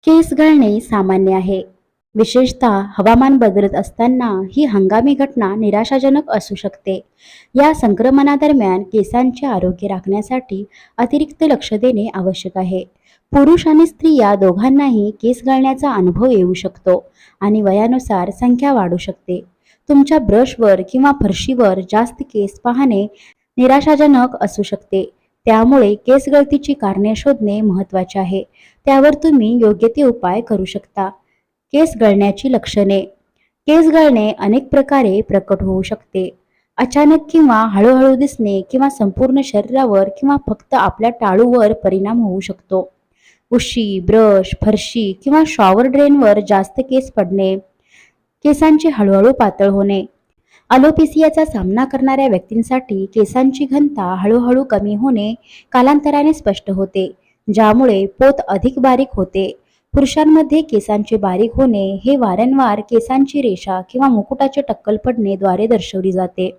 केस गळणे सामान्य आहे. विशेषतः हवामान बदलत असताना ही हंगामी घटना निराशाजनक असू शकते. या संक्रमणादरम्यान केसांचे आरोग्य राखण्यासाठी अतिरिक्त लक्ष देणे आवश्यक आहे. पुरुष आणि स्त्री या दोघांनाही केस गळण्याचा अनुभव येऊ शकतो आणि वयानुसार संख्या वाढू शकते. तुमच्या ब्रशवर किंवा फरशीवर जास्त केस पाहणे निराशाजनक असू शकते. त्यामुळे केस गळतीची कारणे शोधणे महत्त्वाचे आहे. त्यावर तुम्ही योग्य ते उपाय करू शकता. केस गळण्याची लक्षणे. केस गळणे अनेक प्रकारे प्रकट होऊ शकते. अचानक किंवा हळूहळू दिसणे किंवा संपूर्ण शरीरावर किंवा फक्त आपल्या टाळूवर परिणाम होऊ शकतो. उशी, ब्रश, फरशी किंवा शॉवर ड्रेनवर जास्त केस पडणे. केसांची हळूहळू पातळ होणे. अलोपेसियाचा सामना करणाऱ्या व्यक्तींसाठी केसांची घनता हळूहळू कमी होणे कालांतराने स्पष्ट होते, ज्यामुळे पोत अधिक बारीक होते. पुरुषांमध्ये केसांचे बारीक होणे हे वारंवार केसांची रेषा किंवा मुकुटाचे टक्कल पडणे द्वारे दर्शवली जाते,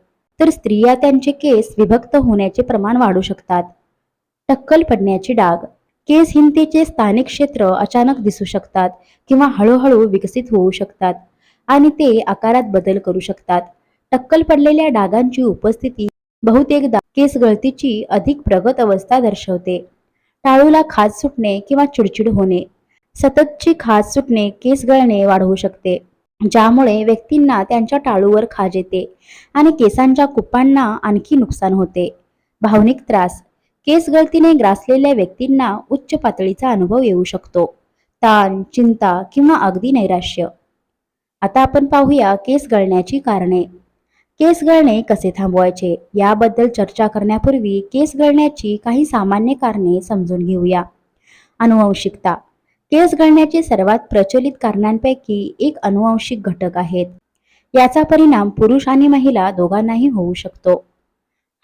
तर स्त्रिया त्यांचे केस विभक्त होण्याचे प्रमाण वाढू शकतात. टक्कल पडण्याचे डाग. केसहीनतेचे स्थानिक क्षेत्र अचानक दिसू शकतात किंवा हळूहळू विकसित होऊ शकतात आणि ते आकारात बदल करू शकतात. टक्कल पडलेल्या डागांची उपस्थिती बहुतेकदा केस गळतीची अधिक प्रगत अवस्था दर्शवते. टाळूला खाज सुटणे किंवा चिडचिड होणे. सततची खाज सुटणे केस गळणे वाढवू शकते, ज्यामुळे व्यक्तींना त्यांच्या टाळूवर खाज येते आणि केसांच्या कुपांना आणखी नुकसान होते. भावनिक त्रास. केस गळतीने ग्रासलेल्या व्यक्तींना उच्च पातळीचा अनुभव येऊ शकतो. ताण, चिंता किंवा अगदी नैराश्य. आता आपण पाहूया केस गळण्याची कारणे. केस गळणे कसे थांबवायचे याबद्दल चर्चा करण्यापूर्वी केस गळण्याची काही सामान्य कारणे समजून घेऊया. अनुवंशिकता. केस गळण्याचे सर्वात प्रचलित कारणांपैकी एक अनुवंशिक घटक आहेत. याचा परिणाम पुरुष आणि महिला दोघांनाही होऊ शकतो.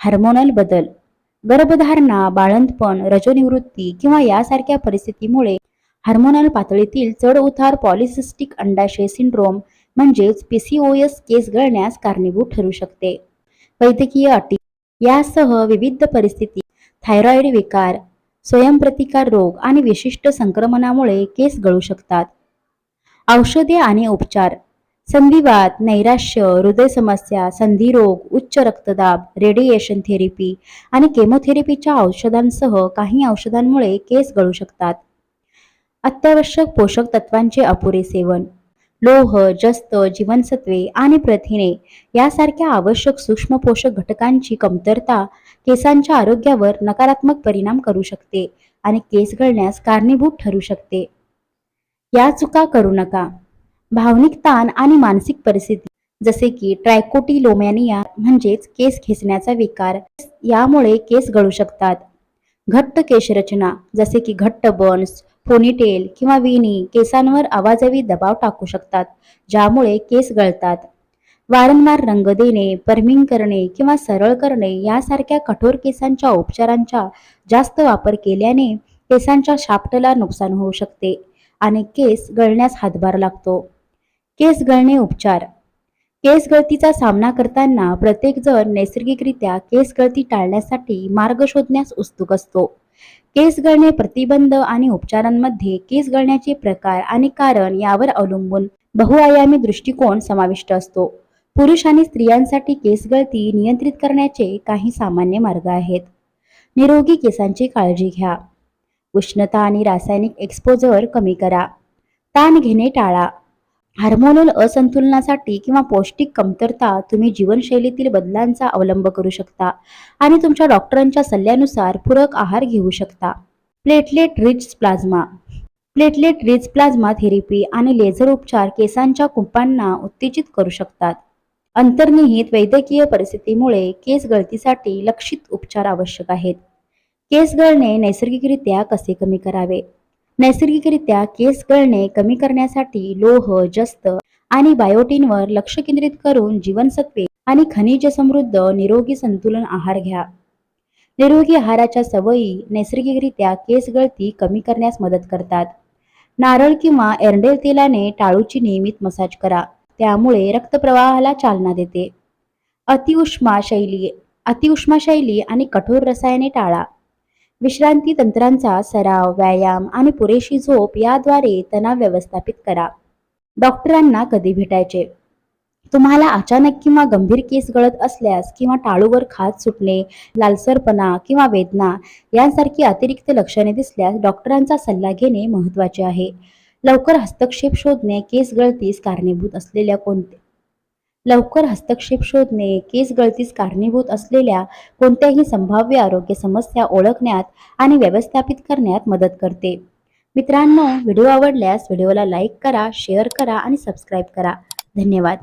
हार्मोनल बदल. गर्भधारणा, बाळंतपण, रजोनिवृत्ती किंवा यासारख्या परिस्थितीमुळे हार्मोनल पातळीतील चढ-उतार पॉलिसिस्टिक अंडाशय सिंड्रोम म्हणजेच पीसीओएस केस गळण्यास कारणीभूत ठरू शकते. वैद्यकीय अटी. यासह विविध परिस्थिती, थायरॉइड विकार, स्वयंप्रतिकार रोग आणि विशिष्ट संक्रमणामुळे केस गळू शकतात. औषधे आणि उपचार. संधिवात, नैराश्य, हृदय समस्या, संधिरोग, उच्च रक्तदाब, रेडिएशन थेरपी आणि केमोथेरपीच्या औषधांसह काही औषधांमुळे केस गळू शकतात. अत्यावश्यक पोषक तत्वांचे अपुरे सेवन. लोह, जस्त, जीवनसत्वे आणि प्रथिने यासारख्या आवश्यक सूक्ष्म पोषक घटकांची कमतरता केसांच्या आरोग्यावर नकारात्मक परिणाम करू शकते आणि केस गळण्यास कारणीभूत ठरू शकते. या चुका करू नका. भावनिक ताण आणि मानसिक परिस्थिती जसे की ट्रायकोटिलोमॅनिया म्हणजेच केस खेचण्याचा विकार, यामुळे केस गळू शकतात. घट्ट केशरचना जसे की घट्ट बन्स, पोनीटेल किंवा वेणी केसांवर अवाजवी दबाव टाकू शकतात, ज्यामुळे केस गळतात. वारंवार रंग देणे, पर्मिंग करणे किंवा सरळ करणे यासारख्या कठोर केसांच्या उपचारांचा जास्त वापर केल्याने केसांच्या शाफ्टला नुकसान होऊ शकते आणि केस गळण्यास हातभार लागतो. केस गळणे उपचार. केस गळतीचा सामना करताना प्रत्येकजण नैसर्गिकरित्या केस गळती टाळण्यासाठी मार्ग शोधण्यास उत्सुक असतो. केस गळणे प्रतिबंध आणि उपचारांमध्ये केस गळण्याचे प्रकार आणि कारण यावर अवलंबून बहुआयामी दृष्टिकोन समाविष्ट असतो. पुरुष आणि स्त्रियांसाठी केस गळती नियंत्रित करण्याचे काही सामान्य मार्ग आहेत. निरोगी केसांची काळजी घ्या. उष्णता आणि रासायनिक एक्सपोजर कमी करा. ताण घेणे टाळा. हार्मोनल असंतुलनासाठी किंवा पौष्टिक कमतरता तुम्ही जीवनशैलीतील बदलांचा अवलंब करू शकता आणि तुमच्या डॉक्टरांच्या सल्ल्यानुसार पूरक आहार घेऊ शकता. Platelet rich plasma. Platelet rich plasma therapy आणि लेझर उपचार केसांच्या कुंपांना उत्तेजित करू शकतात. अंतर्निहित वैद्यकीय परिस्थितीमुळे केस गळतीसाठी लक्षित उपचार आवश्यक आहेत. केस गळणे नैसर्गिकरित्या कसे कमी करावे? नैसर्गिकरित्या केस गळणे कमी करण्यासाठी लोह, जस्त आणि बायोटिनवर लक्ष केंद्रित करून जीवनसत्वे आणि खनिज समृद्ध निरोगी संतुलन आहार घ्या. निरोगी आहाराच्या सवयी नैसर्गिकरित्या केस गळती कमी करण्यास मदत करतात. नारळ किंवा एरंडेल तेलाने टाळूची नियमित मसाज करा, त्यामुळे रक्तप्रवाहाला चालना देते. अतिउष्मा शैली आणि कठोर रसायने टाळा. विश्रांती तंत्रांचा सराव, व्यायाम आणि पुरेशी झोप याद्वारे तणाव व्यवस्थापित करा. डॉक्टरांना कधी भेटायचे? तुम्हाला अचानक किंवा गंभीर केस गळत असल्यास किंवा टाळूवर खाज सुटणे, लालसरपणा किंवा वेदना यांसारखी अतिरिक्त लक्षणे दिसल्यास डॉक्टरांचा सल्ला घेणे महत्त्वाचे आहे. लवकर हस्तक्षेप शोधणे केस गळतीस कारणीभूत असलेल्या कोणते लवकर हस्तक्षेप शोधणे केस गळतीस कारणीभूत असलेल्या कोणत्याही संभाव्य आरोग्य समस्या ओळखण्यात आणि व्यवस्थापित करण्यात मदत करते. मित्रांनो, व्हिडिओ आवडल्यास व्हिडिओला लाईक करा, शेअर करा आणि सबस्क्राईब करा. धन्यवाद.